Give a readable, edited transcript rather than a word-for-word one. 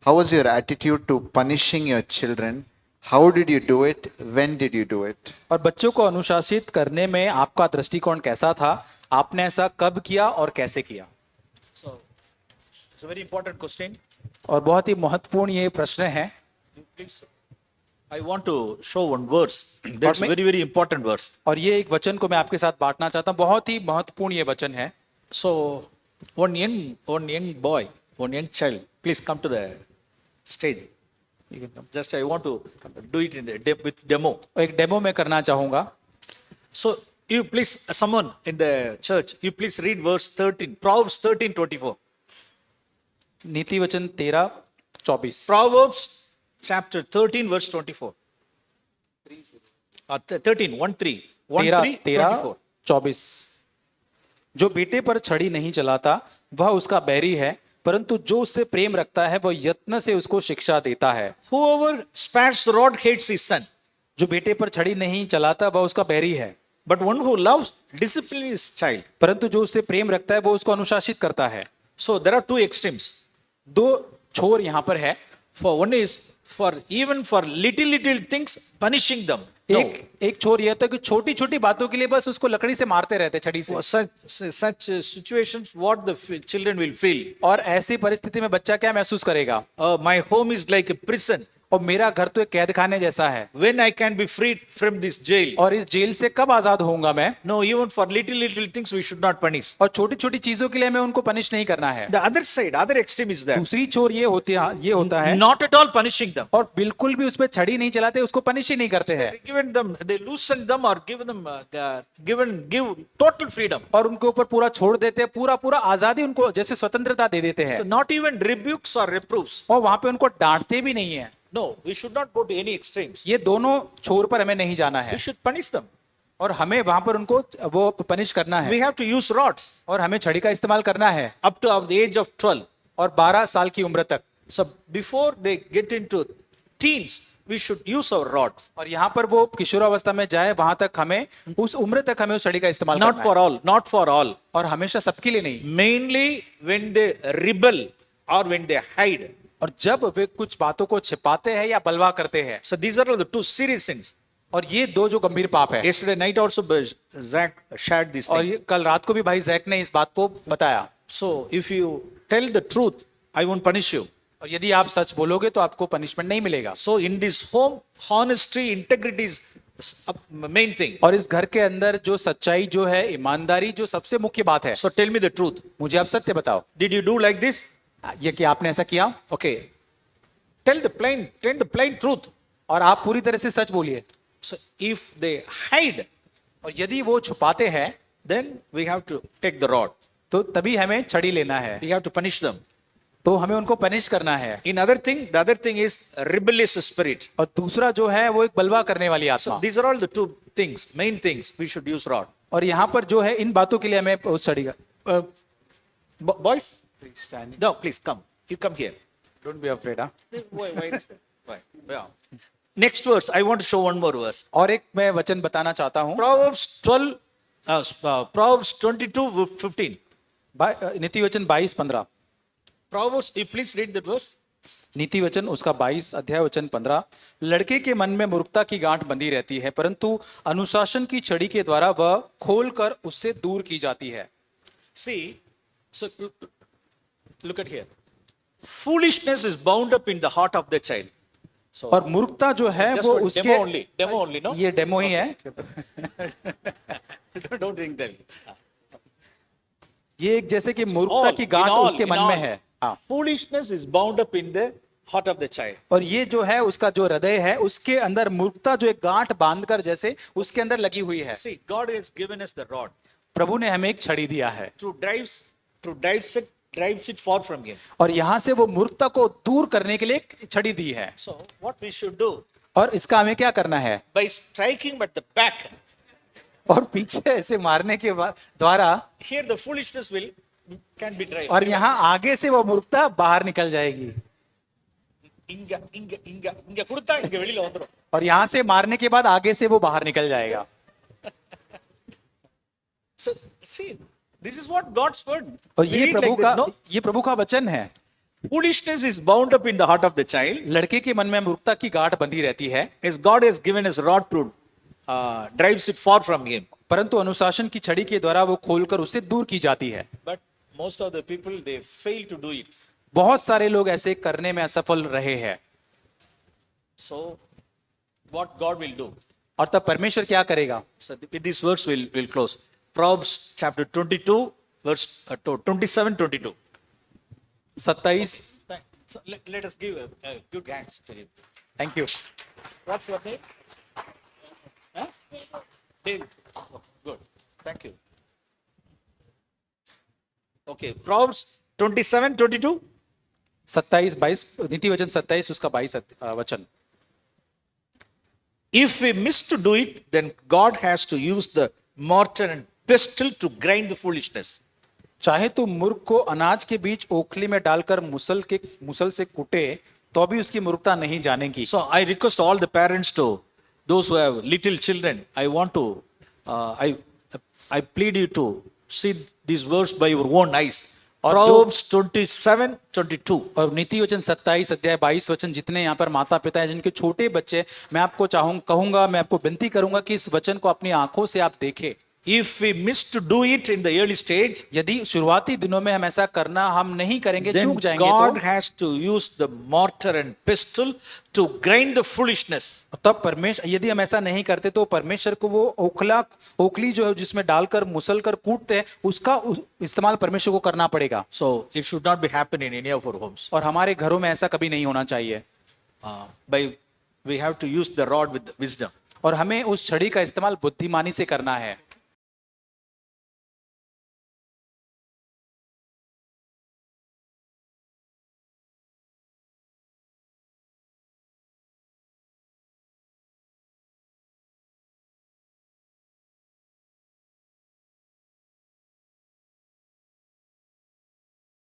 How was your attitude to punishing your children? How did you do it? When did you do it? और बच्चों को अनुशासित करने में आपका दृष्टिकोण कैसा था? आपने ऐसा कब किया और कैसे किया? So, it's a very important question. और बहुत ही महत्वपूर्ण ये प्रश्न है. Please, I want to show one verse. That's मैं- very, very important verse. और ये एक वचन को मैं आपके साथ बांटना चाहता हूँ. बहुत ही महत्वपूर्ण ये वचन है. So, one young boy, one young child, please come to the stage. Just I want to do it in the with demo. एक डेमो में करना चाहूंगा. So, you please, someone in the church, you please read verse 13, Proverbs 13:24. नीति वचन 13:24. Proverbs chapter 13, verse 24. 13, 1-3, 13:24. जो बेटे पर छड़ी नहीं चलाता वह उसका बैरी है, परंतु जो उससे प्रेम रखता है वह यत्न से उसको शिक्षा देता है. Whoever spares the rod hates his son, जो बेटे पर छड़ी नहीं चलाता वह उसका बैरी है, but one who loves disciplines his child. परंतु जो उससे प्रेम रखता है वो उसको अनुशासित करता है. So there are two extremes. दो छोर यहाँ पर है. For one is for even for little things punishing them. No. एक छोर यह था कि छोटी छोटी बातों के लिए बस उसको लकड़ी से मारते रहते, छड़ी से. For such situations, what the children will feel. और ऐसी परिस्थिति में बच्चा क्या महसूस करेगा? My home is like a prison. और मेरा घर तो एक कैद खाने जैसा है. When I can be freed from this jail. और इस जेल से कब आजाद होऊंगा मैं? No, even for little things we should not punish. और छोटी छोटी चीजों के लिए हमें उनको पनिश नहीं करना है. The other side, other extreme is there. दूसरी छोर ये होता है Not at all punishing them. और बिल्कुल भी उस पर छड़ी नहीं चलाते, उसको पनिश ही नहीं करते हैं. They loosen them or give them give total freedom. और उनके ऊपर पूरा छोड़ देते हैं, पूरा आजादी उनको जैसे स्वतंत्रता दे देते हैं. So not even rebukes or reproofs. और वहां पे उनको डांटते भी नहीं है. No, we should not go to any extremes. ये दोनों छोर पर हमें नहीं जाना है. We should punish them. और हमें वहां पर उनको वो पनिश करना है. We have to use rods और हमें छड़ी का इस्तेमाल करना है. up to the age of 12. और 12 साल की उम्र तक. So before they get into teens, we should use our rods. और यहाँ पर वो किशोरावस्था में जाए, वहां तक हमें उस उम्र तक हमें उस छड़ी का इस्तेमाल Not करना for है. all, not for all. और हमेशा सबके लिए नहीं. Mainly when they rebel or when they hide. और जब वे कुछ बातों को छिपाते हैं या बलवा करते हैं. So these are the two serious sins. और ये दो जो गंभीर पाप है. Yesterday night also Zach shared this और thing. ये कल रात को भी भाई जैक ने इस बात को बताया. So if you tell the truth, I won't punish you. और यदि आप सच बोलोगे तो आपको पनिशमेंट नहीं मिलेगा. So in this home, honesty, integrity is main thing. और इस घर के अंदर जो सच्चाई जो है, ईमानदारी जो सबसे मुख्य बात है. So tell me the truth. मुझे आप सत्य बताओ. Did you do like this? ये कि आपने ऐसा किया? Okay. Tell the plain truth. और आप पूरी तरह से सच बोलिए. So if they hide, और यदि वो छुपाते हैं then we have to take the rod. तो तभी हमें छड़ी लेना है. We have to punish them. तो हमें उनको पनिश करना है. The other thing is rebellious spirit. और दूसरा जो है वो एक बलवा करने वाली So आत्मा. these are all the two things, main things. We should use rod. और यहाँ पर जो है इन बातों के लिए हमें उस छड़ी का. Boys, please stand. No, please come. You come here. Don't be afraid. हाँ. Why is that? Why? Yeah. Next verse. I want to show one more verse. और एक मैं वचन बताना चाहता हूँ. Proverbs 22:15. नीति वचन 22:15. Proverbs, you please read that verse. नीति वचन उसका 22 अध्याय वचन 15. लड़के के मन में मूर्खता की गांठ बंधी रहती है, परंतु अनुशासन की छड़ी के द्वारा वह खोलकर उससे दूर की जाती है. See, so look at here. Foolishness is bound up in the heart of the child. So और मूर्खता जो है just वो for उसके demo only, no? ये डेमो ही है. Don't think that. ये एक जैसे कि मूर्खता All, की in गांठ all, उसके in मन all. में है. हाँ. Foolishness is bound up in the heart of the child. और ये जो है उसका जो हृदय है उसके अंदर मूर्खता जो एक गांठ बांधकर जैसे उसके अंदर लगी हुई है. See, God has given us the rod प्रभु ने हमें एक छड़ी दिया है to drives it far from him. और यहाँ से वो मूर्खता को दूर करने के लिए एक छड़ी दी है. So what we should do? और इसका हमें क्या करना है? By striking at the back, और पीछे ऐसे मारने के द्वारा here the foolishness can be driven. और यहाँ आगे से वो मूर्खता बाहर निकल जाएगी. இங்க கொடுத்தா இங்க வெளியில வந்துரும். और यहाँ से मारने के बाद आगे से वो बाहर निकल जाएगा. So see, this is what God's word. और We ये read प्रभु like का that, no? ये प्रभु का वचन है. Foolishness is bound up in the heart of the child. लड़के के मन में मूर्खता की गांठ बंधी रहती है, As God has given his rod to drives it far from him. परंतु अनुशासन की छड़ी के द्वारा वो खोलकर उससे दूर की जाती है। But most of the people, they fail to do it. बहुत सारे लोग ऐसे करने में असफल रहे हैं। So what God will do? और तब परमेश्वर क्या करेगा? So with this verse we'll close. Proverbs chapter 22 verse 27 22. 27। So let us give a good hands to him. Thank you. What's your name? Huh? David. Oh, good. Thank you. Okay. Proverbs 27 22. 27 22 नीति वचन 27 उसका 22 वचन। If we miss to do it, then God has to use the mortar and pestle to grind the foolishness. चाहे तो मूर्ख को अनाज के बीच ओखली में डालकर मुसल से कुटे तो भी उसकी मूर्खता नहीं जानेगी। So I request all the parents to, those who have little children, I want to, I plead you to see these words by your own eyes. Proverbs 27 22. और नीति वचन 27 अध्याय 22 वचन, जितने यहाँ पर माता पिता हैं जिनके छोटे बच्चे, मैं आपको कहूंगा, मैं आपको विनती करूंगा कि इस वचन को अपनी आंखों से आप देखें। If we miss to do it in the early stage, यदि शुरुआती दिनों में हम ऐसा करना हम नहीं करेंगे, then चूक जाएंगे, God तो has to use the mortar and pestle to grind the foolishness. तब परमेश्वर, यदि हम ऐसा नहीं करते तो परमेश्वर को वो ओखली जो है जिसमें डालकर मुसल कर कूटते हैं उसका इस्तेमाल परमेश्वर को करना पड़ेगा। So it should not be happen in any of our homes. और हमारे घरों में ऐसा कभी नहीं होना चाहिए। We have to use the rod with wisdom. और हमें उस छड़ी का इस्तेमाल बुद्धिमानी से करना है।